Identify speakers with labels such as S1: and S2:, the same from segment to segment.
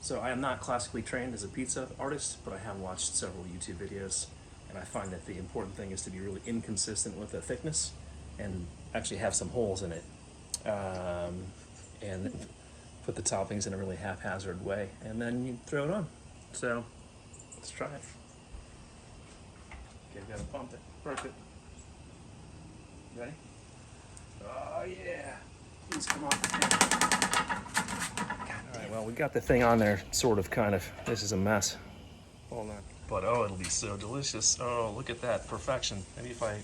S1: So I am not classically trained as a pizza artist, but I have watched several YouTube videos, and I find that the important thing is to be really inconsistent with the thickness and actually have some holes in it, and put the toppings in a really haphazard way, and then you throw it on. So let's try it. Okay, gotta pump it. Perfect. Ready? Oh yeah! Please come on. Alright, well, we got the thing on there, sort of, kind of. This is a mess. Hold on. But oh, it'll be so delicious. Oh, look at that, perfection. Maybe if I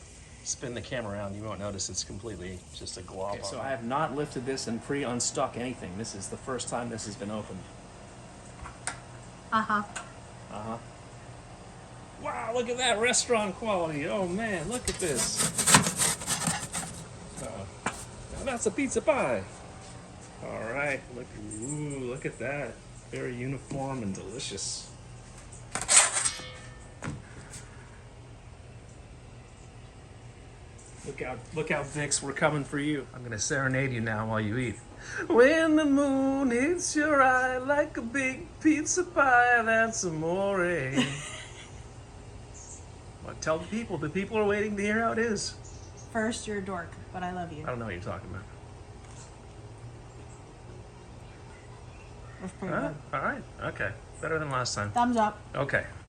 S1: spin the camera around, you won't notice it's completely just a glob. Okay, so I have not lifted this and pre-unstuck anything. This is the first time this has been opened.
S2: Uh-huh.
S1: Uh-huh. Wow, look at that restaurant quality. Oh man, look at this. Now that's a pizza pie. All right, look at that. Very uniform and delicious. Look out, Vix, we're coming for you. I'm gonna serenade you now while you eat. When the moon hits your eye like a big pizza pie, that's amore. Well, tell the people are waiting to hear how it is.
S2: First, you're a dork, but I love you.
S1: I don't know what you're talking about.
S2: That's pretty good.
S1: All right, okay. Better than last time.
S2: Thumbs up.
S1: Okay.